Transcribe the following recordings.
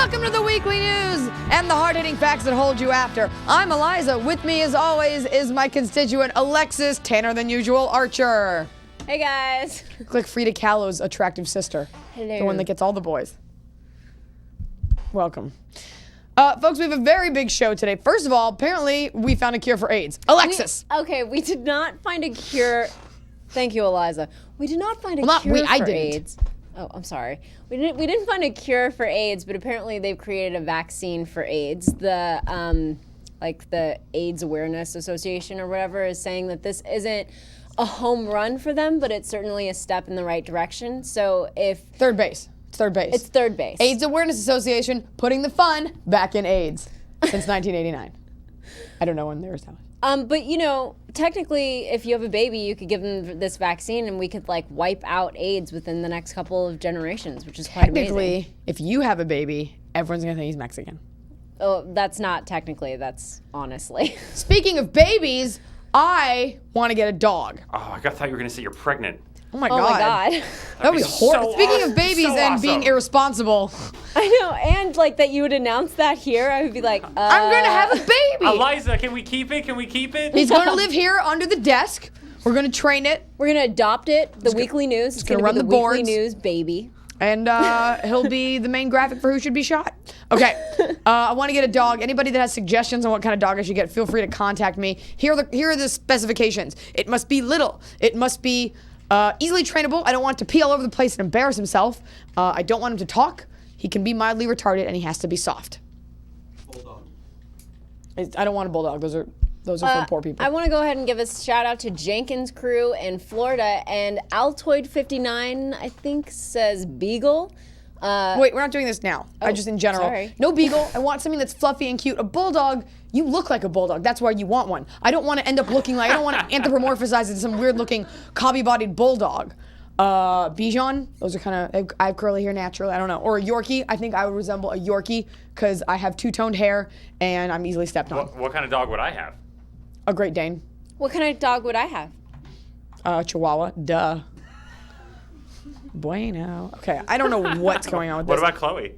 Welcome to the weekly news and the hard-hitting facts that hold you after. I'm Eliza. With me, as always, is my constituent Alexis, Tanner than usual, Archer. Hey guys. Click Frida Kahlo's attractive sister. Hello. The one that gets all the boys. Welcome. Folks, we have a very big show today. First of all, apparently, we found a cure for AIDS. Alexis. We did not find a cure. Thank you, Eliza. We did not find a cure for I didn't. AIDS. Oh, I'm sorry. We didn't find a cure for AIDS, but apparently they've created a vaccine for AIDS. The the AIDS Awareness Association or whatever is saying that this isn't a home run for them, but it's certainly a step in the right direction. So if Third base. It's third base. It's third base. AIDS Awareness Association putting the fun back in AIDS since 1989. I don't know when they were established. But you know, technically, if you have a baby, you could give them this vaccine, and we could wipe out AIDS within the next couple of generations, which is quite amazing. Technically, if you have a baby, everyone's gonna think he's Mexican. Oh, that's not technically. That's honestly. Speaking of babies, I want to get a dog. Oh, I thought you were going to say you're pregnant. Oh my Oh god. my god. That would be horrible. so Speaking awesome. of babies So and awesome. being irresponsible, I know, and that you would announce that here, I would be like, I'm gonna have a baby. Eliza, can we keep it? Can we keep it? He's gonna live here under the desk. We're gonna train it, We're gonna adopt it. The weekly news. It's gonna gonna run be the the weekly boards. news baby. and he'll be the main graphic for who should be shot. Okay, I want to get a dog. Anybody that has suggestions on what kind of dog I should get, feel free to contact me. Here are the specifications. It must be little. It must be easily trainable. I don't want it to pee all over the place and embarrass himself. I don't want him to talk. He can be mildly retarded, and he has to be soft. Bulldog. I don't want a bulldog. Those are for poor people. I want to go ahead and give a shout out to Jenkins Crew in Florida, and Altoid59 I think says beagle. Wait, we're not doing this now. I just in general. sorry. No beagle. I want something that's fluffy and cute. A bulldog, you look like a bulldog. That's why you want one. I don't want to end up looking like, I don't want to anthropomorphize into some weird looking cobby-bodied bulldog. Bichon, those are kind of, I have curly hair naturally, I don't know. Or a Yorkie, I think I would resemble a Yorkie because I have two-toned hair and I'm easily stepped on. What kind of dog would I have? A Great Dane. What kind of dog would I have? Chihuahua, duh. Bueno. Okay, I don't know what's going on with What this. about Chloe?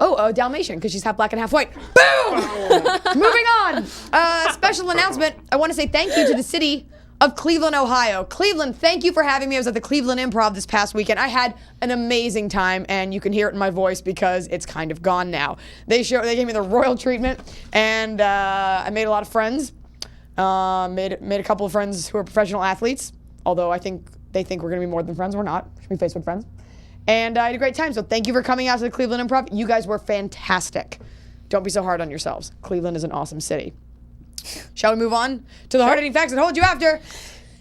Oh, a Dalmatian, because she's half black and half white. Boom! Moving on. Special announcement. I want to say thank you to the city of Cleveland, Ohio. Cleveland, thank you for having me. I was at the Cleveland Improv this past weekend. I had an amazing time, and you can hear it in my voice because it's kind of gone now. They gave me the royal treatment, and I made a lot of friends. Made a couple of friends who are professional athletes, although I think they think we're going to be more than friends. We're not. Should be Facebook friends. And I had a great time, so thank you for coming out to the Cleveland Improv. You guys were fantastic. Don't be so hard on yourselves. Cleveland is an awesome city. Shall we move on to the hard-hitting facts that hold you after?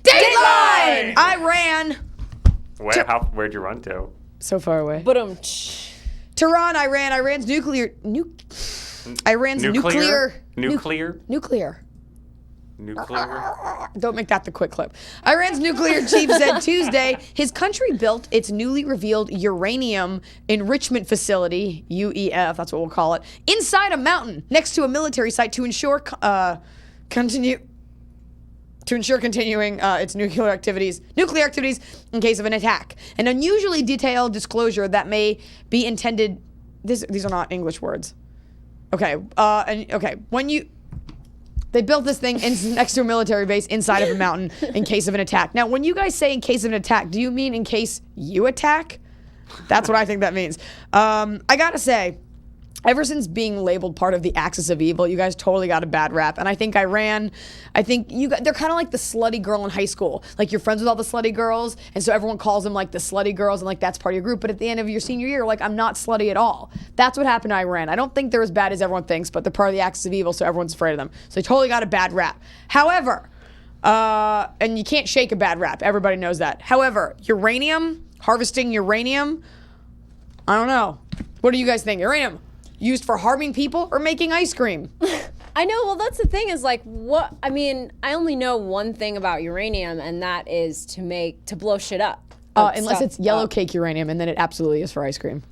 Dateline! I ran Where'd you run to? so far away. But Tehran, Iran's nuclear. Iran's nuclear. Nuclear? Don't make that the quick clip. Iran's nuclear chief said Tuesday his country built its newly revealed uranium enrichment facility, UEF, that's what we'll call it, inside a mountain next to a military site to ensure continuing its nuclear activities in case of an attack. An unusually detailed disclosure that may be intended. These are not English words. Okay. They built this thing next to a military base inside of a mountain in case of an attack. Now, when you guys say in case of an attack, do you mean in case you attack? That's what I think that means. I gotta say, ever since being labeled part of the axis of evil, you guys totally got a bad rap. And I think they're kind of like the slutty girl in high school. Like, you're friends with all the slutty girls, and so everyone calls them like the slutty girls, and like that's part of your group. But at the end of your senior year, like, I'm not slutty at all. That's what happened to Iran. I don't think they're as bad as everyone thinks, but they're part of the axis of evil, so everyone's afraid of them. So they totally got a bad rap. However, and you can't shake a bad rap. Everybody knows that. However, harvesting uranium, I don't know. What do you guys think? Uranium, used for harming people or making ice cream? I know, well, that's the thing is I only know one thing about uranium, and that is to blow shit up. Unless it's yellow cake uranium, and then it absolutely is for ice cream.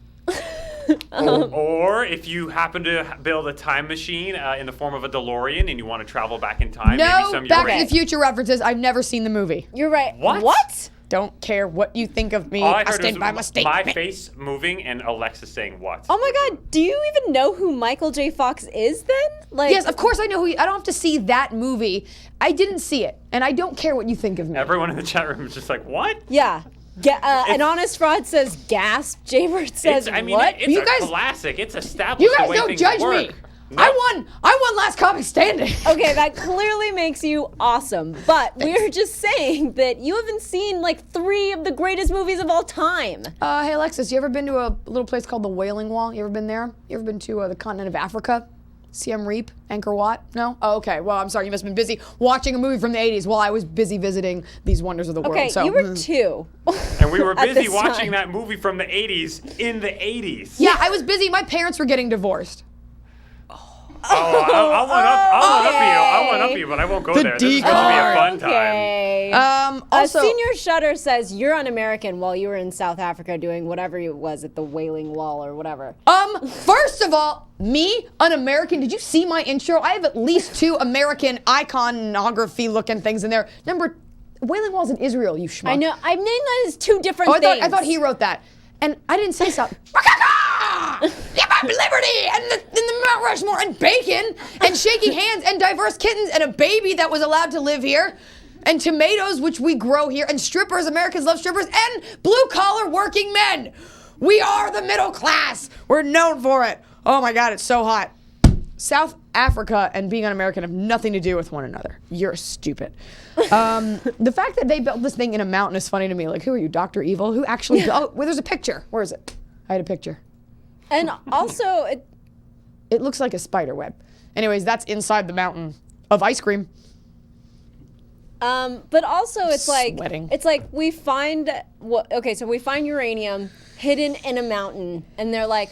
Or if you happen to build a time machine in the form of a DeLorean and you want to travel back in time, maybe No, some Back to uranium. the Future references. I've never seen the movie. You're right. What? What? don't care what you think of me. All I I heard stand was by my statement. my face moving and Alexa saying what? Oh my God, do you even know who Michael J. Fox is then? Like, Yes, of course I know who. I don't have to see that movie. I didn't see it, and I don't care what you think of me. Everyone in the chat room is just like, what? Yeah. An honest fraud says gasp. Jaybird says what? It's You a guys- classic. It's established You the guys way don't things judge work. me. No. I won last comic standing. Okay, that clearly makes you awesome. But we're just saying that you haven't seen like 3 of the greatest movies of all time. Hey Alexis, you ever been to a little place called the Wailing Wall? You ever been there? You ever been to the continent of Africa? Siem Reap, Angkor Wat? No? Oh, okay. Well, I'm sorry. You must have been busy watching a movie from the 80s while I was busy visiting these wonders of the Okay, world. So, you were 2. And we were At busy this watching time. that movie from the 80s in the 80s. Yeah, I was busy. My parents were getting divorced. I'll one up you, but I won't go The there. This is going to be a fun time. Okay. Also, Senior Shutter says you're un-American while you were in South Africa doing whatever it was at the Wailing Wall or whatever. first of all, me, an American, did you see my intro? I have at least 2 American iconography looking things in there. Number, Wailing Wall's in Israel, you schmuck. I know. I named that as 2 different Oh, things. I thought he wrote that. And I didn't say something. Give up liberty and the Mount Rushmore and bacon and shaking hands and diverse kittens and a baby that was allowed to live here and tomatoes which we grow here and strippers. Americans love strippers and blue collar working men. We are the middle class. We're known for it. Oh my God, it's so hot. South Africa and being un-American have nothing to do with one another. You're stupid. The fact that they built this thing in a mountain is funny to me. Like, who are you, Dr. Evil? Who actually built? Oh, well, there's a picture. Where is it? I had a picture. And also, It looks like a spider web. Anyways, that's inside the mountain of ice cream. but also Sweating. it's like we find so we find uranium hidden in a mountain, and they're like,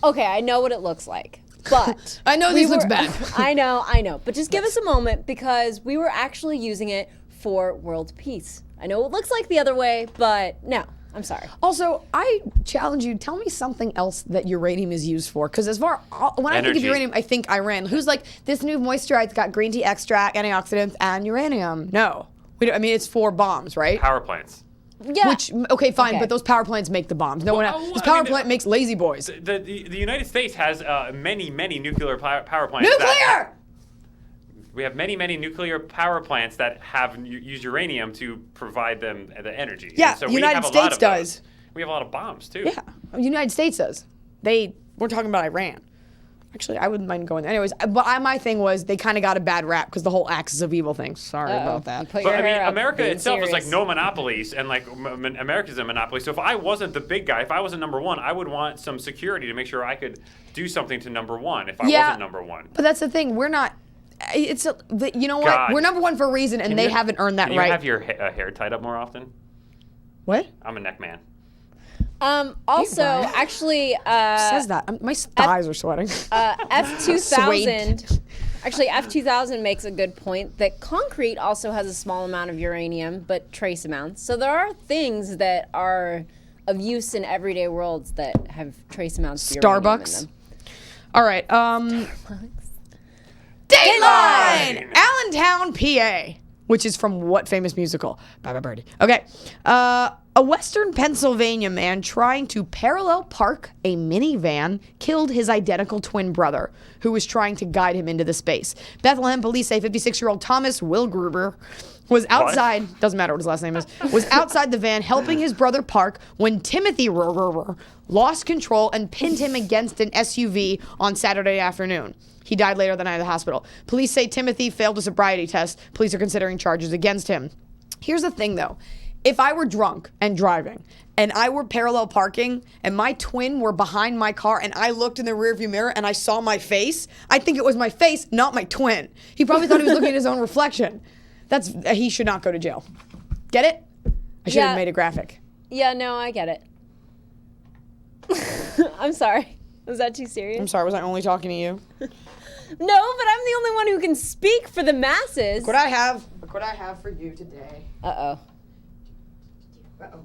okay, I know what it looks like. But I know this looks bad. I know. But just give us a moment because we were actually using it for world peace. I know it looks like the other way, but no, I'm sorry. Also, I challenge you, tell me something else that uranium is used for. Because when I think of Energy. uranium, I think Iran. Who's like, this new moisturize's got green tea extract, antioxidants, and uranium. No. We don't, I mean, it's for bombs, right? Power plants. Yeah. Which, okay, fine, Okay. but those power plants make the bombs. No one else. This I power mean, plant makes lazy boys. The United States has many nuclear power plants. Nuclear! We have many nuclear power plants that have use uranium to provide them the energy. Yeah, And so United we have a lot States of those. does. We have a lot of bombs too. Yeah, the United States does. We're talking about Iran. Actually, I wouldn't mind going there. Anyways, but my thing was they kind of got a bad rap because the whole axis of evil thing. Sorry about that. You put But your I mean, hair up, America being itself is like serious. no monopolies, and like America's a monopoly. So if I wasn't the big guy, if I wasn't number one, I would want some security to make sure I could do something to number one if I wasn't number one. But that's the thing. We're not. You know what? God. We're number one for a reason, and they haven't earned that Can right. you have your hair tied up more often? What? I'm a neck man. Also, Hey, Brian. actually, Says that. My thighs are sweating. F2000. Actually, F2000 makes a good point that concrete also has a small amount of uranium, but trace amounts. So there are things that are of use in everyday worlds that have trace amounts of uranium in Starbucks. them. All right. Dateline! Allentown, PA. Which is from what famous musical? Bye Bye Birdie. Okay. A Western Pennsylvania man trying to parallel park a minivan killed his identical twin brother, who was trying to guide him into the space. Bethlehem police say 56-year-old Thomas Wilgruber was outside, doesn't matter what his last name is, was outside the van helping his brother park when Timothy lost control and pinned him against an SUV on Saturday afternoon. He died later that night at the hospital. Police say Timothy failed a sobriety test. Police are considering charges against him. Here's the thing, though. If I were drunk and driving and I were parallel parking and my twin were behind my car and I looked in the rearview mirror and I saw my face, I think it was my face, not my twin. He probably thought he was looking at his own reflection. He should not go to jail. Get it? I should have made a graphic. Yeah, no, I get it. I'm sorry. Was that too serious? I'm sorry, was I only talking to you? No, but I'm the only one who can speak for the masses. Look what I have for you today. Uh-oh. Uh-oh.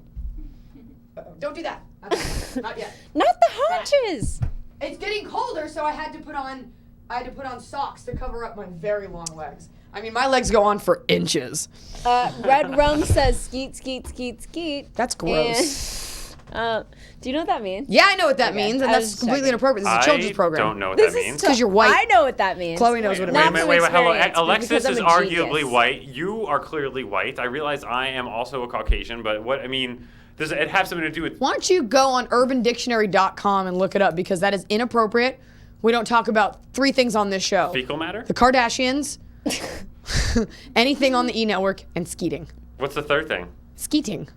Don't do that. Not yet. Not the haunches. It's getting colder, so I had to put on socks to cover up my very long legs. I mean, my legs go on for inches. Red Rum says skeet, skeet, skeet, skeet. That's gross. And, do you know what that means? Yeah, I know what that means, and I was that's just completely checking. inappropriate. This is a children's program. I don't know what that means. Because you're white. I know what that means. Chloe knows what it Not means. from Wait, hello. experience, but Alexis because is I'm a arguably genius. white. You are clearly white. I realize I am also a Caucasian, but what I mean, does it have something to do with? Why don't you go on urbandictionary.com and look it up, because that is inappropriate. We don't talk about 3 things on this show. Fecal matter? The Kardashians, anything on the E! Network, and skeeting. What's the third thing? Skeeting.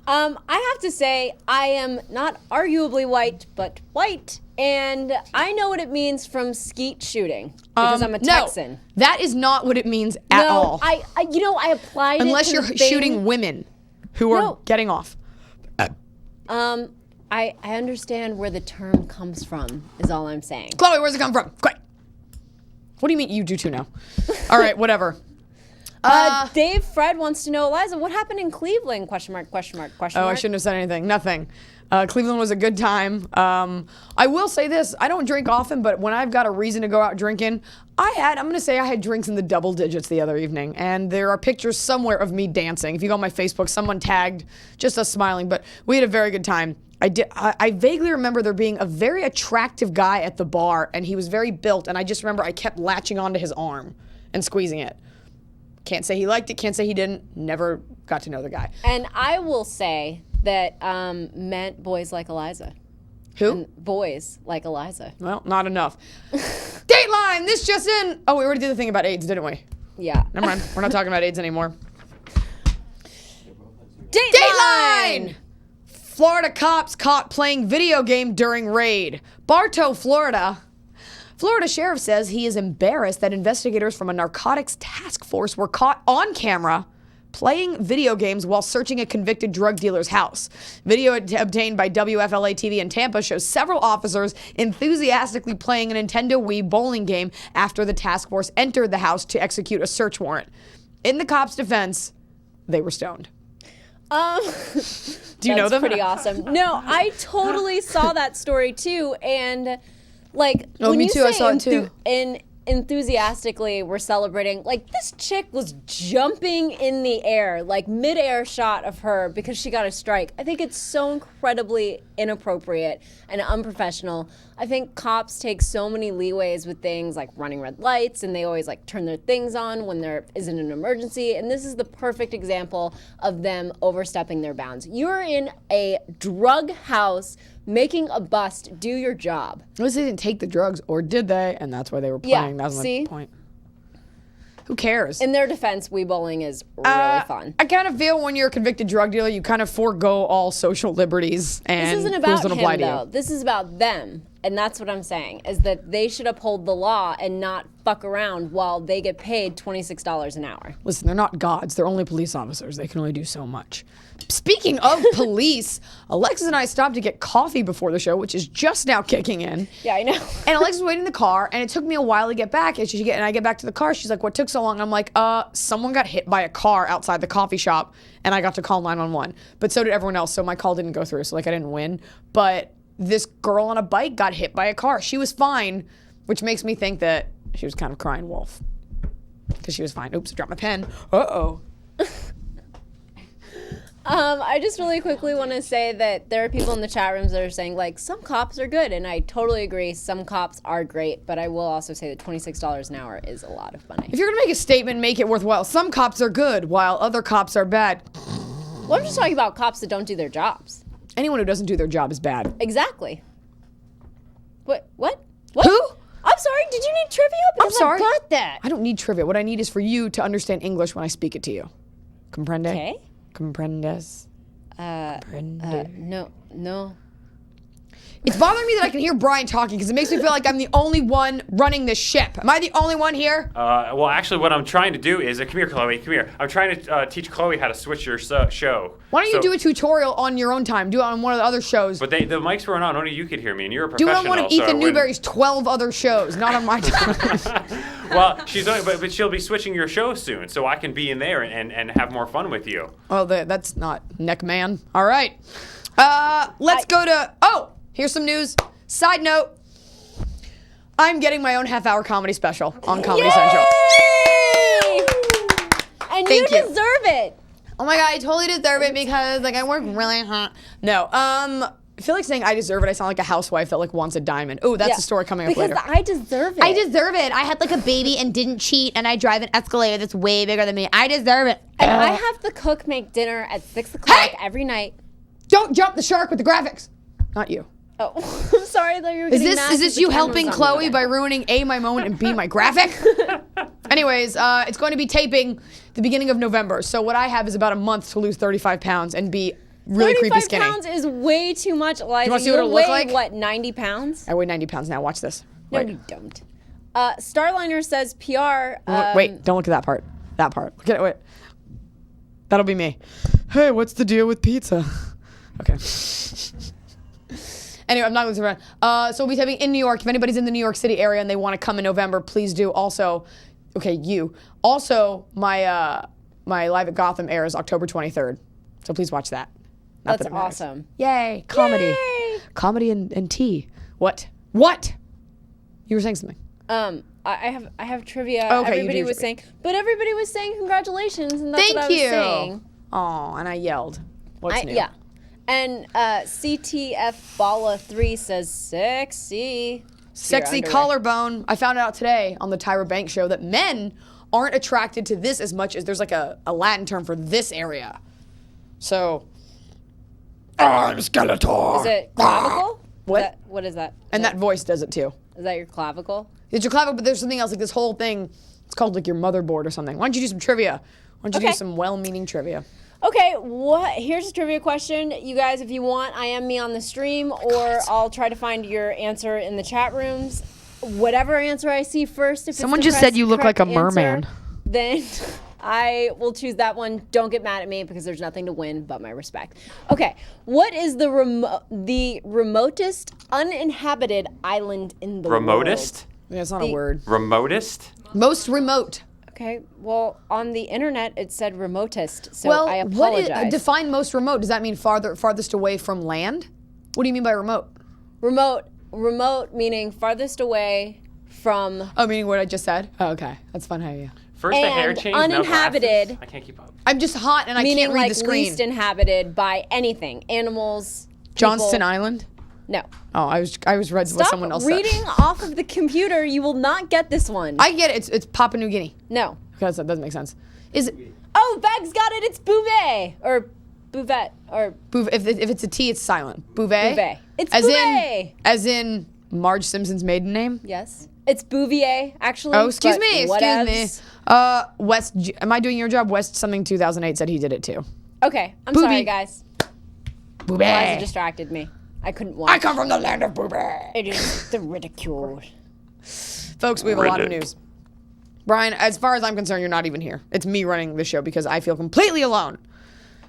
I have to say, I am not arguably white, but white. And I know what it means from skeet shooting because I'm a Texan. No, that is not what it means at all. I applied Unless it to you're the thing. shooting women who are getting off. I understand where the term comes from, is all I'm saying. Chloe, where's it come from? Quick. What do you mean you do too now? All right, whatever. Dave Fred wants to know, Eliza, what happened in Cleveland? Question mark. Oh, I shouldn't have said anything. Nothing. Cleveland was a good time. I will say this. I don't drink often, but when I've got a reason to go out drinking, I had drinks in the double digits the other evening. And there are pictures somewhere of me dancing. If you go on my Facebook, someone tagged just us smiling. But we had a very good time. I vaguely remember there being a very attractive guy at the bar, and he was very built. And I just remember I kept latching onto his arm and squeezing it. Can't say he liked it, can't say he didn't. Never got to know the guy. And I will say that meant boys like Eliza. Who? And boys like Eliza. Well, not enough. Dateline, this just in. Oh, we already did the thing about AIDS, didn't we? Yeah. Never mind. We're not talking about AIDS anymore. Dateline! Florida cops caught playing video game during raid. Bartow, Florida. Florida sheriff says he is embarrassed that investigators from a narcotics task force were caught on camera playing video games while searching a convicted drug dealer's house. Video obtained by WFLA TV in Tampa shows several officers enthusiastically playing a Nintendo Wii bowling game after the task force entered the house to execute a search warrant. In the cops' defense, they were stoned. Do you know them? That's pretty awesome. No, I totally saw that story too, and like when me you too, say I saw it too. Enthusiastically we're celebrating, like this chick was jumping in the air, like mid-air shot of her because she got a strike. I think it's so incredibly inappropriate and unprofessional. I think cops take so many leeways with things like running red lights, and they always like turn their things on when there isn't an emergency, and this is the perfect example of them overstepping their bounds. You're in a drug house making a bust. Do your job. Unless they didn't take the drugs, or did they? And that's why they were playing. That was my point. Who cares? In their defense, Wii bowling is really fun. I kind of feel when you're a convicted drug dealer, you kind of forego all social liberties and This isn't rules about don't him, apply to though. you. This is about them. And that's what I'm saying, is that they should uphold the law and not fuck around while they get paid $26 an hour. Listen, they're not gods. They're only police officers. They can only do so much. Speaking of police, Alexis and I stopped to get coffee before the show, which is just now kicking in. Yeah, I know. And Alexis was waiting in the car, and it took me a while to get back. And I get back to the car. She's like, "What took so long?" And I'm like, someone got hit by a car outside the coffee shop, and I got to call 911. But so did everyone else, so my call didn't go through. So like I didn't win. But this girl on a bike got hit by a car. She was fine, which makes me think that she was kind of crying wolf. Because she was fine. Oops, I dropped my pen. Uh-oh. I just really quickly want to say that there are people in the chat rooms that are saying, like, some cops are good, and I totally agree. Some cops are great, but I will also say that $26 an hour is a lot of money. If you're going to make a statement, make it worthwhile. Some cops are good, while other cops are bad. Well, I'm just talking about cops that don't do their jobs. Anyone who doesn't do their job is bad. Exactly. What? Who? I'm sorry, did you need trivia? Because I'm sorry. I got that. I don't need trivia. What I need is for you to understand English when I speak it to you. Comprende? Okay. Comprendes? No. It's bothering me that I can hear Brian talking because it makes me feel like I'm the only one running this ship. Am I the only one here? Well, actually, what I'm trying to do is, come here, Chloe, come here. I'm trying to teach Chloe how to switch your show. Why don't you do a tutorial on your own time? Do it on one of the other shows. But the mics weren't on. Only you could hear me, and you're a Do professional. it on one of Ethan Newberry's 12 other shows, not on my time. Well, but she'll be switching your show soon, so I can be in there and have more fun with you. Oh, that's not neck man. All right. Let's go to... Oh, here's some news. Side note, I'm getting my own half-hour comedy special on Comedy Central. And Thank you you. deserve it. Oh my god, I totally deserve it because like I work really hard. No, I feel like saying I deserve it. I sound like a housewife that like wants a diamond. Oh, that's a story coming up later. Because I deserve it. I deserve it. I had like a baby and didn't cheat, and I drive an Escalade that's way bigger than me. I deserve it. And I have the cook make dinner at 6 o'clock every night. Don't jump the shark with the graphics. Not you. Oh, I'm sorry that you were getting mad Is this because you the camera helping was on me Chloe again. by ruining A, my moment, and B, my graphic? Anyways, it's going to be taping the beginning of November. So what I have is about a month to lose 35 pounds and be really creepy 35 skinny. pounds is way too much, Eliza. You wanna see what You it'll look weigh, like? what, 90 pounds? I weigh 90 pounds now. Watch this. No, Wait. you don't. Starliner says PR. Wait, don't look at that part. That part. Look at it. Wait. That'll be me. Hey, what's the deal with pizza? Okay. Anyway, I'm not going to around. So we'll be taping in New York. If anybody's in the New York City area and they want to come in November, please do. Also, okay, you. Also, my Live at Gotham airs October 23rd. So please watch that. Not That's that it matters. awesome. Yay. Comedy. Yay! Comedy and tea. What? What? You were saying something. I have trivia. Okay, you Everybody do was trivia. saying, but everybody was saying congratulations, and that's Thank what I was you. saying. Oh, and I yelled. What's new? Yeah. And CTF Bala 3 says sexy. Sexy Your underwear. collarbone. I found out today on the Tyra Banks show that men aren't attracted to this as much as there's like a Latin term for this area. So, I'm Skeletor. Is it clavicle? What? What is that? And that voice does it too. Is that your clavicle? It's your clavicle, but there's something else, like this whole thing. It's called like your motherboard or something. Why don't you do some trivia? Why don't you do Okay. some well-meaning trivia? Okay, here's a trivia question. You guys, if you want, I am me on the stream, or I'll try to find your answer in the chat rooms. Whatever answer I see first, if Someone it's the just said you look like correct a merman. answer, then I will choose that one. Don't get mad at me because there's nothing to win but my respect. Okay, what is the remotest uninhabited island in the world? Remotest? Yeah, it's not a word. Remotest? Most remote. Okay, well, on the internet it said remotest, so Well, I what apologize. is define most remote? Does that mean farthest away from land? What do you mean by remote? Remote meaning farthest away from Oh, meaning what I just said? Oh, okay. That's fun. How are you? First the hair And change, uninhabited. now glasses? I can't keep up. I'm just hot and I meaning can't read like the screen. least inhabited by anything, animals. Johnston people. Island? No. Oh, I was read what Stop someone else reading said. off of the computer. You will not get this one. I get it. It's Papua New Guinea. No. Because that doesn't make sense. Is it Oh, Bag's got it. It's Bouvet or Bouvet or if it's a T, it's silent. Bouvet. Bouvet. It's as Bouvet. as in Marge Simpson's maiden name. Yes. It's Bouvier, actually. Oh, excuse but me. whatevs. Am I doing your job? West something 2008 said he did it too. Okay, I'm Booby. sorry, guys. Eliza Bouvet. distracted me. I couldn't watch. I come from the land of Bouvet. It is the ridicule. Folks, we have a lot of Riddick. news. Brian, as far as I'm concerned, you're not even here. It's me running the show because I feel completely alone.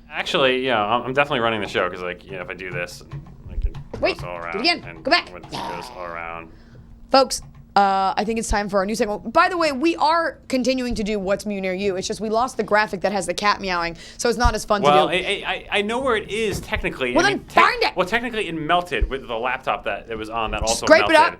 Actually, yeah, I'm definitely running the show because, like, if I do this, I can Wait, goes all do it around. again. And Go back. It goes all around. Folks, I think it's time for our new segment. By the way, we are continuing to do What's Mew Near You. It's just we lost the graphic that has the cat meowing, so it's not as fun Well, to do. I know where it is technically. Well, I then mean, find it. Well, technically it melted with the laptop that it was on that also scrape it melted. up.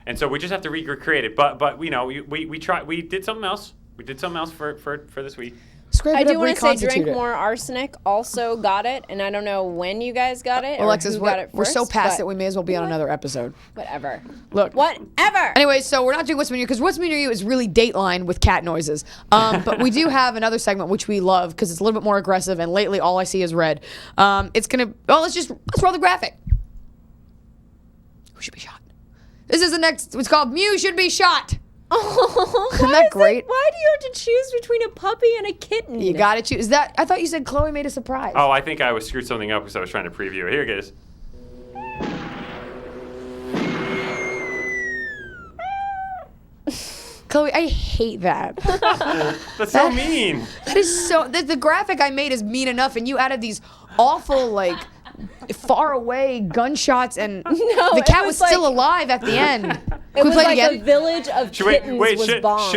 And so we just have to recreate it. But you know, we tried. We did something else. We did something else for this week. Scrape I it do up, want to say reconstitute Drink it. More Arsenic also got it, and I don't know when you guys got it or Alexis, who got it we're so first, past but it, we may as well be on another episode. Whatever. Look. Whatever. Anyway, so we're not doing What's Mew Near You because What's Mew Near You is really Dateline with cat noises. But we do have another segment which we love because it's a little bit more aggressive, and lately all I see is red. Let's roll the graphic. Who should be shot? This is the next. It's called Mew Should Be Shot. Oh, Isn't that great? Why do you have to choose between a puppy and a kitten? You gotta choose. Is that? I thought you said Chloe made a surprise. Oh, I think I was screwed something up because I was trying to preview it. Here it is. Chloe, I hate that. That's so mean. That is so. The graphic I made is mean enough, and you added these awful like far away gunshots, and the it cat was was still like- alive at the end. It Can we was play like it a again? village of kittens was bombed.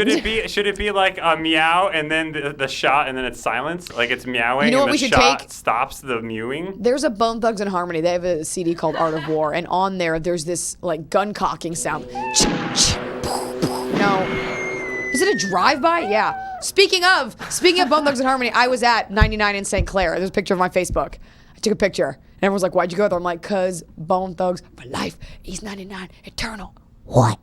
should it be like a meow and then the shot and then it's silence, like it's meowing You know and what the we should shot take? stops the mewing? There's a Bone Thugs and Harmony. They have a CD called Art of War, and on there, there's this like gun cocking sound. No, is it a drive-by? Yeah. Speaking of Bone Thugs and Harmony, I was at 99 in St. Clair. There's a picture of my Facebook. I took a picture, and everyone's like, "Why'd you go there?" I'm like, "Cause Bone Thugs for life, East 99, eternal." What?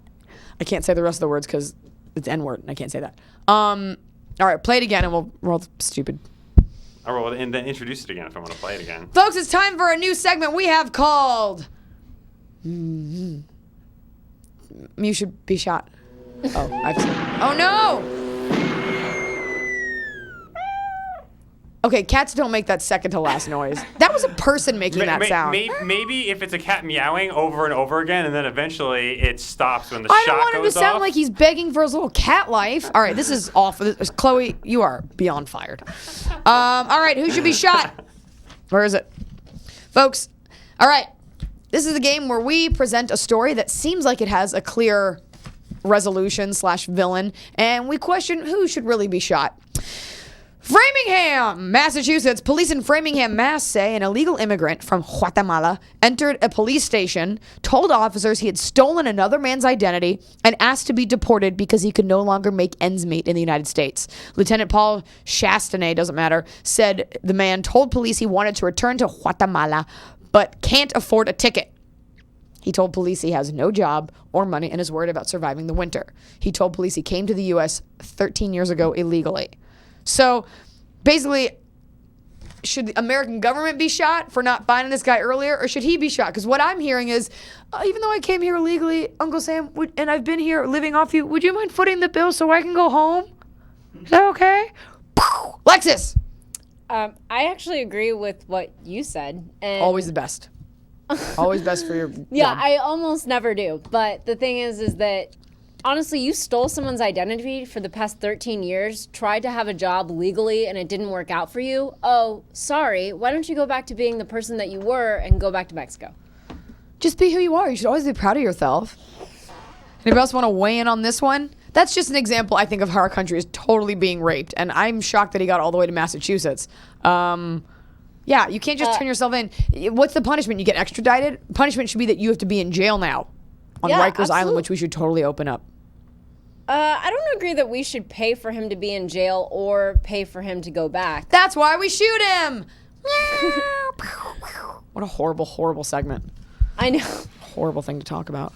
I can't say the rest of the words because it's N-word, and I can't say that. All right, play it again, and we'll roll stupid. All right, well, and then introduce it again if I want to play it again. Folks, it's time for a new segment we have called You Should Be Shot. Oh, I've seen it. Oh, no! Okay, cats don't make that second to last noise. That was a person making that sound. Maybe if it's a cat meowing over and over again, and then eventually it stops when the I shot don't want him to goes sound off. like he's begging for his little cat life. All right, this is awful. Chloe, you are beyond fired. All right, who should be shot? Where is it? Folks, all right. This is a game where we present a story that seems like it has a clear resolution/villain, and we question who should really be shot. Framingham, Massachusetts. Police in Framingham, Mass. say an illegal immigrant from Guatemala entered a police station, told officers he had stolen another man's identity, and asked to be deported because he could no longer make ends meet in the United States. Lieutenant Paul Chastanet, doesn't matter, said the man told police he wanted to return to Guatemala, but can't afford a ticket. He told police he has no job or money and is worried about surviving the winter. He told police he came to the U.S. 13 years ago illegally. So, basically, should the American government be shot for not finding this guy earlier, or should he be shot? Because what I'm hearing is, even though I came here illegally, Uncle Sam, and I've been here living off you, would you mind footing the bill so I can go home? Is that okay? Lexus! I actually agree with what you said. And Always the best. Always best for your yeah, job. I almost never do. But the thing is that honestly, you stole someone's identity for the past 13 years, tried to have a job legally, and it didn't work out for you. Oh, sorry. Why don't you go back to being the person that you were and go back to Mexico? Just be who you are. You should always be proud of yourself. Anybody else want to weigh in on this one? That's just an example, I think, of how our country is totally being raped. And I'm shocked that he got all the way to Massachusetts. Yeah, you can't just turn yourself in. What's the punishment? You get extradited? Punishment should be that you have to be in jail now on Rikers Island, which we should totally open up. I don't agree that we should pay for him to be in jail or pay for him to go back. That's why we shoot him! What a horrible, horrible segment. I know. Horrible thing to talk about.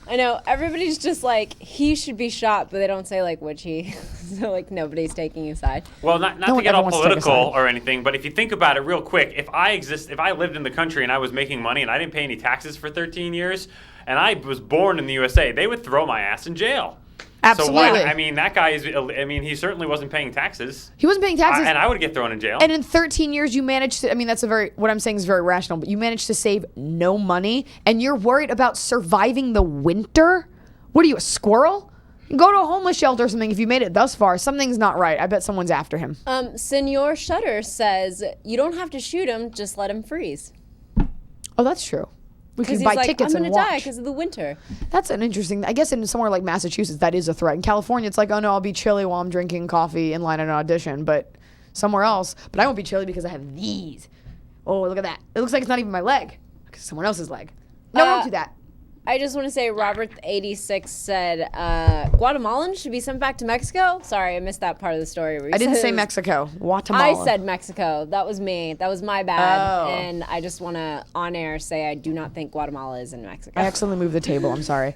I know. Everybody's just like, he should be shot, but they don't say, like, which he. So, like, nobody's taking a side. Well, not to get all political or anything, but if you think about it real quick, if I lived in the country and I was making money and I didn't pay any taxes for 13 years, and I was born in the USA, they would throw my ass in jail. Absolutely. So I mean, that guy he certainly wasn't paying taxes. He wasn't paying taxes. And I would get thrown in jail. And in 13 years, you managed to, what I'm saying is very rational, but you managed to save no money, and you're worried about surviving the winter? What are you, a squirrel? Go to a homeless shelter or something if you made it thus far. Something's not right. I bet someone's after him. Senor Shutter says, you don't have to shoot him, just let him freeze. Oh, that's true. We can Because buy he's like, tickets I'm and going to die watch. because of the winter. That's an interesting. I guess in somewhere like Massachusetts, that is a threat. In California, it's like, oh no, I'll be chilly while I'm drinking coffee in line at an audition. But somewhere else, but I won't be chilly because I have these. Oh, look at that! It looks like it's not even my leg. It's someone else's leg. No, don't do that. I just want to say Robert86 said Guatemalans should be sent back to Mexico. Sorry, I missed that part of the story. Where I didn't say Mexico. Mexico. Guatemala. I said Mexico. That was me. That was my bad. Oh. And I just want to, on air, say I do not think Guatemala is in Mexico. I accidentally moved the table. I'm sorry.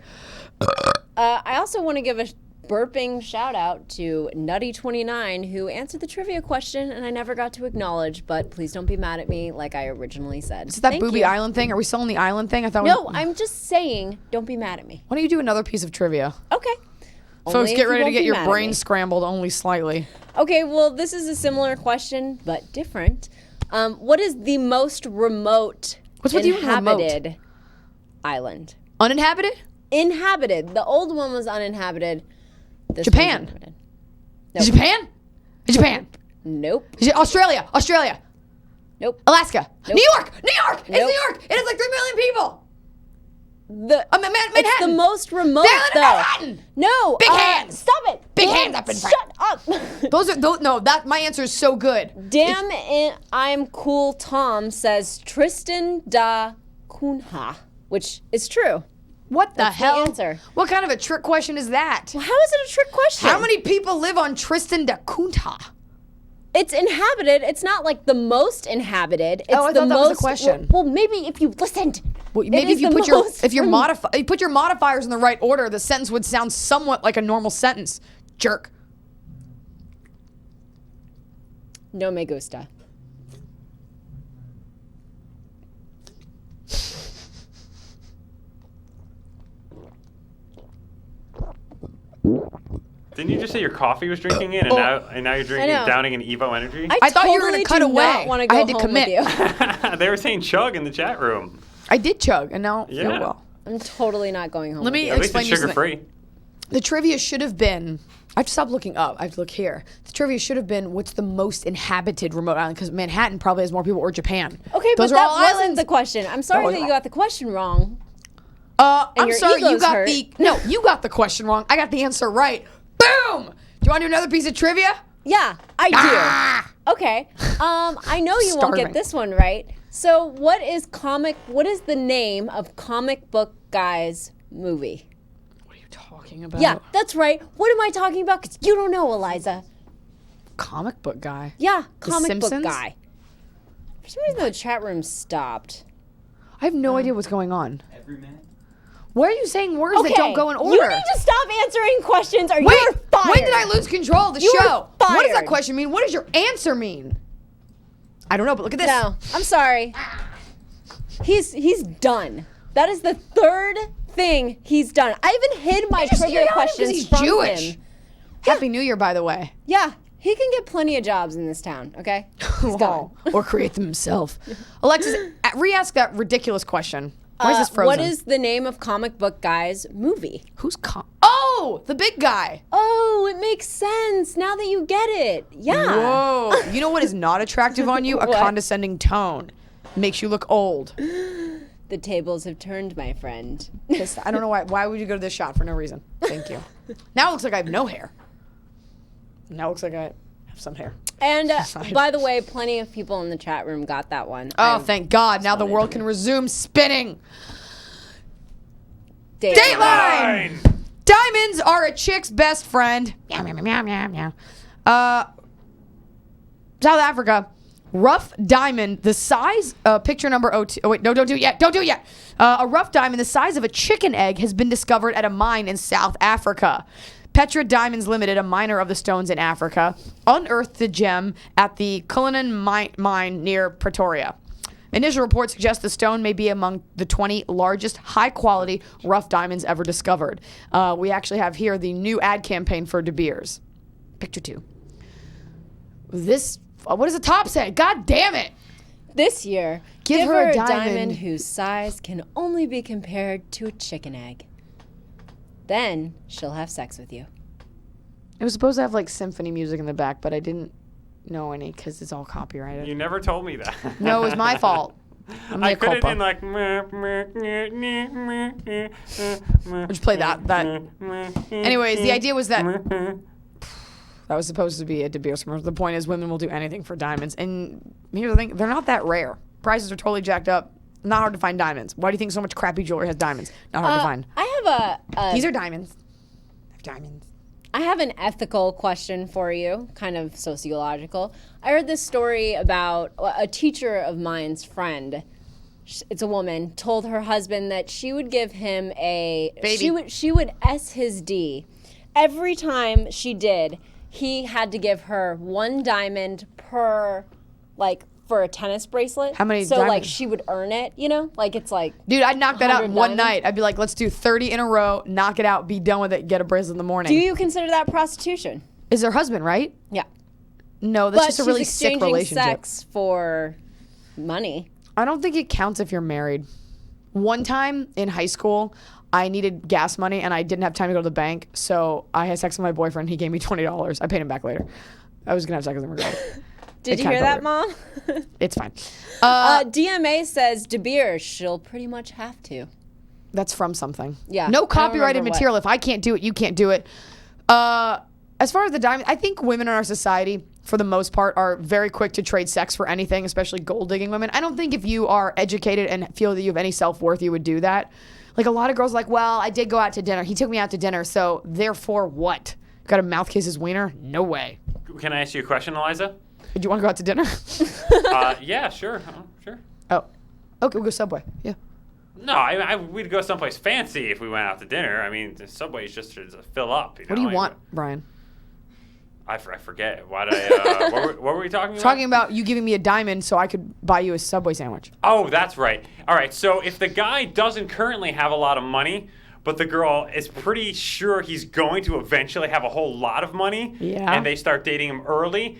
I also want to give a burping shout out to Nutty29 who answered the trivia question and I never got to acknowledge, but please don't be mad at me like I originally said. Is that Thank Booby you. Island thing? Are we still on the island thing? I thought. No, I'm just saying, don't be mad at me. Why don't you do another piece of trivia? Okay. Folks, Only if get you ready to won't get be your mad at brain me. scrambled only slightly. Okay, well, this is a similar question, but different. What is the most remote What's with you and remote? inhabited island? Uninhabited? Inhabited. The old one was uninhabited. This Japan. one's inhabited. Nope. Japan? Japan. Nope. Australia. Australia. Nope. Alaska. Nope. New York. New York. It's Nope. New York. It is like 3 million people. Manhattan. It's the most remote, They're in though. Manhattan. No. Big hands. Stop it. Big Damn, hands up in front. Shut up. My answer is so good. Damn it. I'm cool. Tom says Tristan da Cunha, which is true. What the hell? answer. What kind of a trick question is that? Well, how is it a trick question? How many people live on Tristan da Cunha? It's inhabited. It's not like the most inhabited. It's I the thought that most, was a question. Well, maybe if you listened. Well, maybe if you put you put your modifiers in the right order, the sentence would sound somewhat like a normal sentence. Jerk. No me gusta. Didn't you just say your coffee was drinking it, and now you're drinking downing an Evo Energy? I thought you were gonna cut away. I had to commit. They were saying chug in the chat room. I did chug, and now I feel well. I'm totally not going home. Let me At least explain it's you sugar something. free. The trivia should have been. I have to stop looking up. I have to look here. The trivia should have been what's the most inhabited remote island, because Manhattan probably has more people, or Japan. Okay, Those but are that all wasn't islands. the question. I'm sorry that you got the question wrong. I'm your sorry, you ego's got hurt. you got the question wrong. I got the answer right. Boom! Do you want to do another piece of trivia? Yeah, I do. Okay. I know you won't Starving. get this one right. So, what is the name of Comic Book Guy's movie? What are you talking about? Yeah, that's right. What am I talking about? Because you don't know, Eliza. Comic book guy. Yeah, The Comic Book Simpsons? Guy. For some reason, the chat room stopped. I have no idea what's going on. Everyman? Why are you saying words that don't go in order? You need to stop answering questions or Wait, you're fired. when did I lose control of the You are show? What does that fired. question mean? What does your answer mean? I don't know, but look at this. No, I'm sorry. He's done. That is the third thing he's done. I even hid my Just trivia yell at him 'cause questions he's from Jewish. him. Happy New Year, by the way. Yeah, he can get plenty of jobs in this town, okay? He's gone. Or create them himself. Alexis, re-ask that ridiculous question. Why is this frozen? What is the name of Comic Book Guy's movie? Who's Oh, the big guy. Oh, it makes sense now that you get it. Yeah. Whoa. You know what is not attractive on you? A What? condescending tone. Makes you look old. The tables have turned, my friend. I don't know why. Why would you go to this shot for no reason? Thank you. Now it looks like I have no hair. Now it looks like I have some hair. And by the way, plenty of people in the chat room got that one. Oh, thank God. Now the world can resume spinning. Dateline. Diamonds are a chick's best friend. Meow, meow, meow, meow, meow. South Africa. Rough diamond, the size, picture number 02. Oh, wait, no, don't do it yet. Don't do it yet. A rough diamond the size of a chicken egg has been discovered at a mine in South Africa. Petra Diamonds Limited, a miner of the stones in Africa, unearthed the gem at the Cullinan mine near Pretoria. Initial reports suggest the stone may be among the 20 largest high-quality rough diamonds ever discovered. We actually have here the new ad campaign for De Beers. Picture 2. This, what does the top say? God damn it! This year, Give her a diamond whose size can only be compared to a chicken egg. Then she'll have sex with you. It was supposed to have like symphony music in the back, but I didn't know any because it's all copyrighted. You never told me that. No, it was my fault. I'm I mea could have culpa. been like. Just play that. Anyways, the idea was that that was supposed to be a De Beers commercial. The point is, women will do anything for diamonds, and here's the thing: they're not that rare. Prices are totally jacked up. Not hard to find diamonds. Why do you think so much crappy jewelry has diamonds? Not hard to find. I have These are diamonds. Diamonds. I have an ethical question for you, kind of sociological. I heard this story about a teacher of mine's friend. It's a woman, told her husband that she would give him a Baby. She would S his D. Every time she did, he had to give her one diamond per, like, for a tennis bracelet. How many So like diamonds? she would earn it, you know? Like it's like Dude, I'd knock that out in 100 one diamonds. night. I'd be like, let's do 30 in a row, knock it out, be done with it, get a bracelet in the morning. do you consider that prostitution? Is her husband, right? Yeah. No, that's But just a she's really sick exchanging relationship. sex for money. I don't think it counts if you're married. One time in high school, I needed gas money and I didn't have time to go to the bank, so I had sex with my boyfriend. He gave me $20. I paid him back later. I was gonna have sex with him regardless. Did It you hear kinda that, Mom? It's fine. DMA says De Beers, she'll pretty much have to. That's from something. Yeah, I No don't copyrighted remember what. material. If I can't do it, you can't do it. As far as the diamond, I think women in our society for the most part, are very quick to trade sex for anything, especially gold digging women. I don't think if you are educated and feel that you have any self-worth, you would do that. Like a lot of girls are like, well, I did go out to dinner. He took me out to dinner, so therefore what? Got to mouth kiss his wiener? No way. Can I ask you a question, Eliza? Do you want to go out to dinner? Yeah, sure. Sure. Oh. Okay, we'll go Subway. Yeah. No, we'd go someplace fancy if we went out to dinner. I mean, the Subway's just to fill up. What do you want, Brian? I forget. What were we talking about? Talking about you giving me a diamond so I could buy you a Subway sandwich. Oh, that's right. All right, so if the guy doesn't currently have a lot of money, but the girl is pretty sure he's going to eventually have a whole lot of money, and they start dating him early,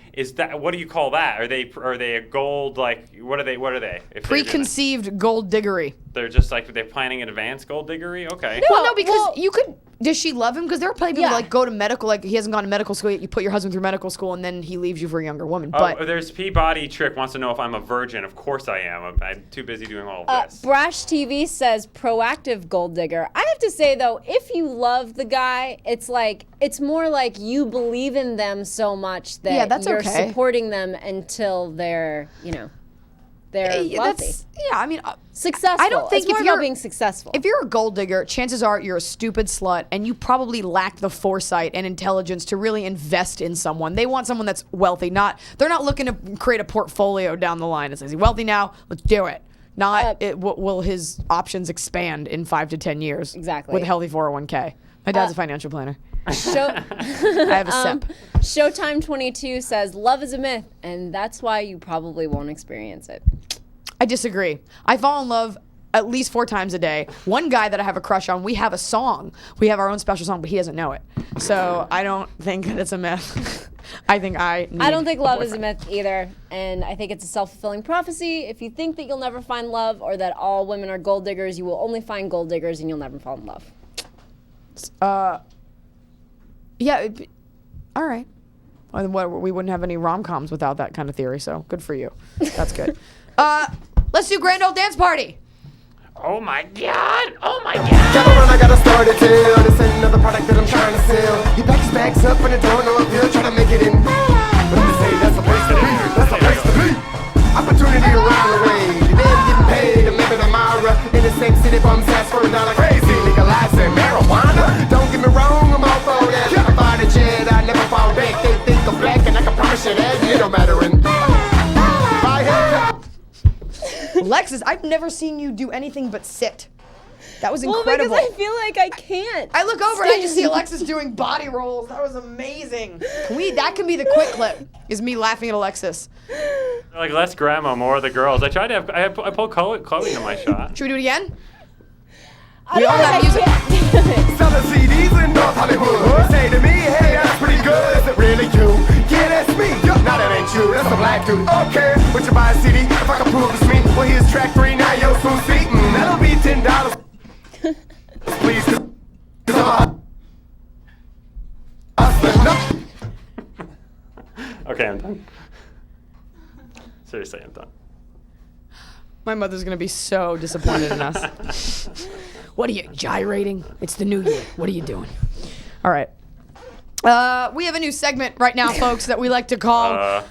what do you call that? Are they a gold, like, what are they? Preconceived gold diggery. They're just like, they're planning in advance gold diggery? Okay. No, because you could. Does she love him? Because there are probably people like go to medical, like he hasn't gone to medical school yet. You put your husband through medical school and then he leaves you for a younger woman. But there's Peabody Trick wants to know if I'm a virgin. Of course I am. I'm too busy doing all of this. Brash TV says proactive gold digger. I have to say though, if you love the guy, it's more like you believe in them so much that you're supporting them until they're wealthy. I mean, successful. I don't think it's more about being successful. If you're a gold digger, chances are you're a stupid slut, and you probably lack the foresight and intelligence to really invest in someone. They want someone that's wealthy. They're not looking to create a portfolio down the line. It says he's wealthy now. Let's do it. Will his options expand in 5 to 10 years? Exactly. With a healthy 401k. My dad's a financial planner. I have a SIP. Showtime 22 says love is a myth, and that's why you probably won't experience it. I disagree. I fall in love at least 4 times a day. One guy that I have a crush on, we have a song. We have our own special song, but he doesn't know it. So I don't think that it's a myth. I don't think love is a myth either, and I think it's a self-fulfilling prophecy. If you think that you'll never find love or that all women are gold diggers, you will only find gold diggers and you'll never fall in love. Yeah, all right. Well, we wouldn't have any rom-coms without that kind of theory, so good for you. That's good. Let's do Grand Old Dance Party. Oh my God! Oh my God! Gather around, I got a story to tell. This ain't another product that I'm trying to sell. He packs his bags up in the door, no appeal, try to make it in. But they say that's the place to be. That's the place to be. Opportunity around the way. You then getting paid to live in Amara. In the same city, bums ask for $1 crazy. Legalizing marijuana. Don't get me wrong, I'm all for that. I fight a jet, I never fall back. They think I'm black, and I can promise you that it don't matter. Bye, head. Alexis, I've never seen you do anything but sit. That was incredible. Well, because I feel like I can't. I look over and I just see Alexis doing body rolls. That was amazing. That can be the quick clip, is me laughing at Alexis. Like less grandma, more of the girls. I tried to I pulled Chloe in my shot. Should we do it again? We all have music. Selling CDs in North Hollywood. Say to me, hey, that's pretty good. Is it really you? Yeah, that's me. Now that ain't you, that's a black dude. Okay, but you buy a CD, if I can prove it's me. Well, here's track 3, now you'll soon see. That'll be $10. Please, Okay, I'm done. Seriously, I'm done. My mother's going to be so disappointed in us. What are you, gyrating? It's the new year. What are you doing? All right. We have a new segment right now, folks, that we like to call...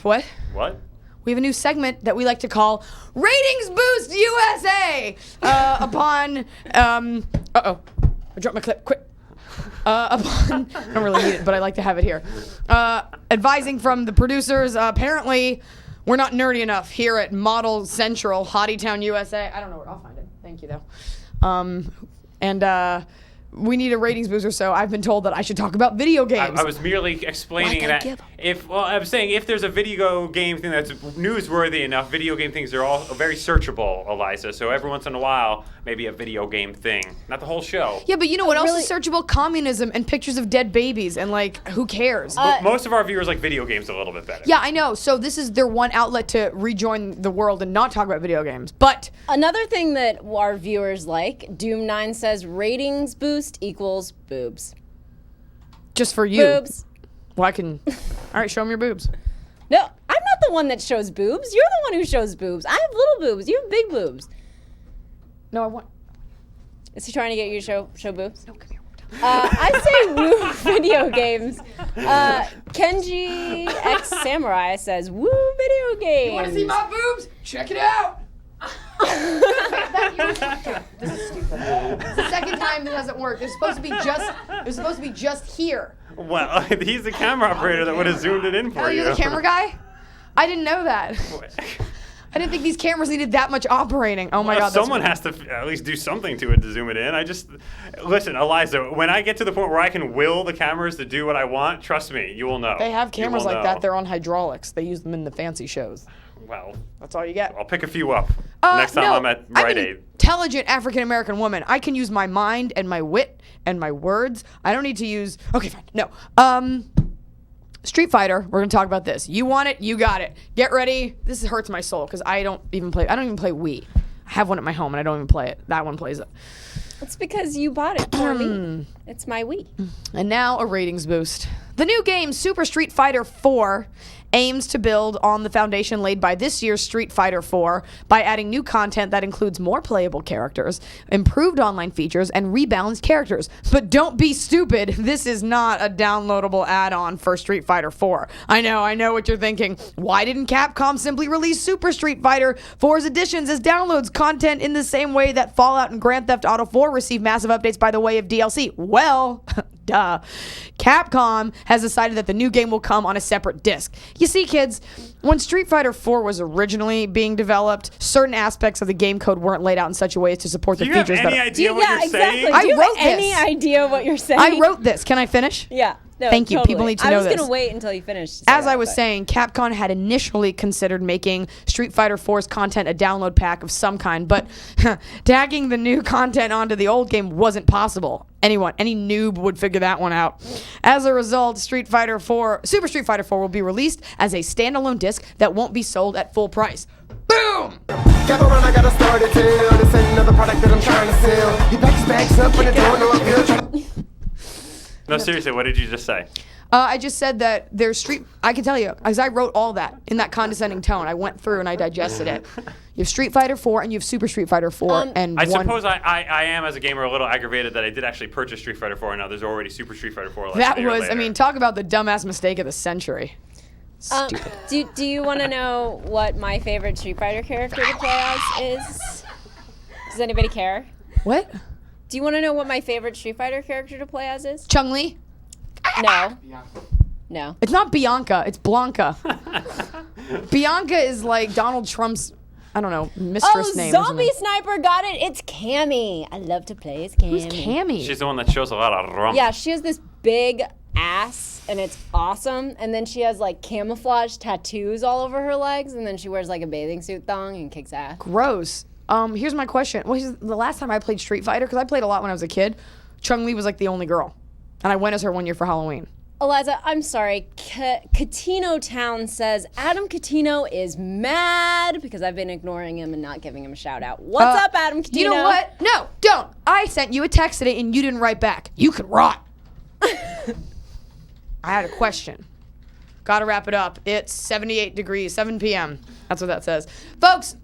What? What? We have a new segment that we like to call Ratings Boost USA! Upon... Uh-oh. I dropped my clip. Quick. Upon... I don't really need it, but I like to have it here. Advising from the producers, apparently... We're not nerdy enough here at Model Central, Hottie Town, USA. I don't know where I'll find it. Thank you, though. We need a ratings booster, so I've been told that I should talk about video games. I was merely explaining that I'm saying if there's a video game thing that's newsworthy enough, video game things are all very searchable, Eliza. So every once in a while, maybe a video game thing, not the whole show. Yeah, but you know what else is searchable? Communism and pictures of dead babies, and who cares? Most of our viewers like video games a little bit better. Yeah, I know. So this is their one outlet to rejoin the world and not talk about video games. But another thing that our viewers like, Doom9 says ratings boost equals boobs. Just for you. Boobs. Well, I can... All right, show them your boobs. No, I'm not the one that shows boobs. You're the one who shows boobs. I have little boobs. You have big boobs. No, I want... Is he trying to get you to show boobs? No, come here one more time. I say woo video games. Kenji X Samurai says woo video games. You want to see my boobs? Check it out. This is stupid. It's the second time that hasn't worked. It's supposed to be just here. Well, he's the camera operator that would have zoomed it in for Oh, you. you're the camera guy? I didn't know that. I didn't think these cameras needed that much operating. Oh my God. Someone has to at least do something to it to zoom it in. Listen, Eliza, when I get to the point where I can will the cameras to do what I want, trust me, you will know. They have cameras You will like know. that. They're on hydraulics. They use them in the fancy shows. Well, That's all you get. I'll pick a few up next time No, I'm at I'm Rite an Aid. intelligent African American woman. I can use my mind and my wit and my words. I don't need to use. Okay, fine. No. Street Fighter. We're gonna talk about this. You want it? You got it. Get ready. This hurts my soul because I don't even play Wii. I have one at my home and I don't even play it. That one plays it. It's because you bought it for me. It's my Wii. And now a ratings boost. The new game, Super Street Fighter 4, aims to build on the foundation laid by this year's Street Fighter 4 by adding new content that includes more playable characters, improved online features, and rebalanced characters. But don't be stupid. This is not a downloadable add-on for Street Fighter 4. I know what you're thinking. Why didn't Capcom simply release Super Street Fighter 4's additions as downloads content in the same way that Fallout and Grand Theft Auto 4 received massive updates by the way of DLC? Well, duh. Capcom has decided that the new game will come on a separate disc. You see, kids, when Street Fighter 4 was originally being developed, certain aspects of the game code weren't laid out in such a way as to support the Do you have features any that idea what you're saying? I Do you wrote have any this. idea what you're saying? I wrote this. Can I finish? Yeah. No, Thank you. totally. People need to know I was this. going to wait until you finished. to say As I that, was but- saying, Capcom had initially considered making Street Fighter 4's content a download pack of some kind, but tagging the new content onto the old game wasn't possible. Any noob would figure that one out. As a result, Super Street Fighter 4 will be released as a standalone disc that won't be sold at full price. Boom! Gather around, I got a story to tell. This ain't another product that I'm trying to sell. You pack your bags up and the door no appeal. Try to No, seriously, what did you just say? I just said that there's I can tell you, as I wrote all that in that condescending tone. I went through and I digested it. You have Street Fighter 4 and you have Super Street Fighter 4. And I one, suppose I am, as a gamer, a little aggravated that I did actually purchase Street Fighter 4, and now there's already Super Street Fighter 4 less that than a year was, later. I mean, talk about the dumbass mistake of the century. Stupid. Do you want to know what my favorite Street Fighter character to play as is? Does anybody care? What? Do you want to know what my favorite Street Fighter character to play as is? Chun-Li? No. No. It's not Bianca, it's Blanca. Bianca is like Donald Trump's, I don't know, mistress name. or Zombie something. Sniper got it. It's Cammy. I love to play as Cammy. Who's Cammy? She's the one that shows a lot of rump. Yeah, she has this big ass, and it's awesome. And then she has like camouflage tattoos all over her legs, and then she wears like a bathing suit thong and kicks ass. Gross. Here's my question. The last time I played Street Fighter, because I played a lot when I was a kid, Chun-Li was like the only girl. And I went as her one year for Halloween. Eliza, I'm sorry. Catino Town says Adam Catino is mad because I've been ignoring him and not giving him a shout out. What's up, Adam Catino? You know what? No, don't. I sent you a text today and you didn't write back. You could rot. I had a question. Gotta wrap it up. It's 78 degrees, 7 p.m. That's what that says. Folks,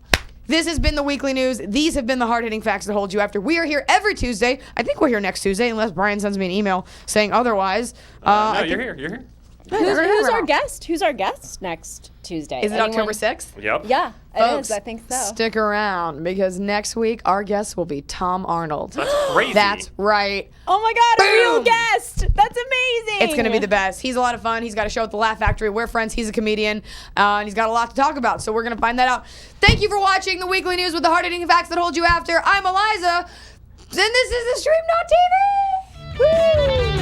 this has been the weekly news. These have been the hard-hitting facts that hold you after. We are here every Tuesday. I think we're here next Tuesday, unless Brian sends me an email saying otherwise. No, you're here. You're here. Who's our guest? Who's our guest next Tuesday? Is it October 6th? Yep. Yeah, it Folks, is. I think so. Stick around because next week our guest will be Tom Arnold. That's crazy. That's right. Oh my God, a real Boom! guest! That's amazing. It's going to be the best. He's a lot of fun. He's got a show at the Laugh Factory. We're friends. He's a comedian. And he's got a lot to talk about. So we're going to find that out. Thank you for watching the weekly news with the hard-hitting facts that hold you after. I'm Eliza. And this is the Stream Not TV. Woo!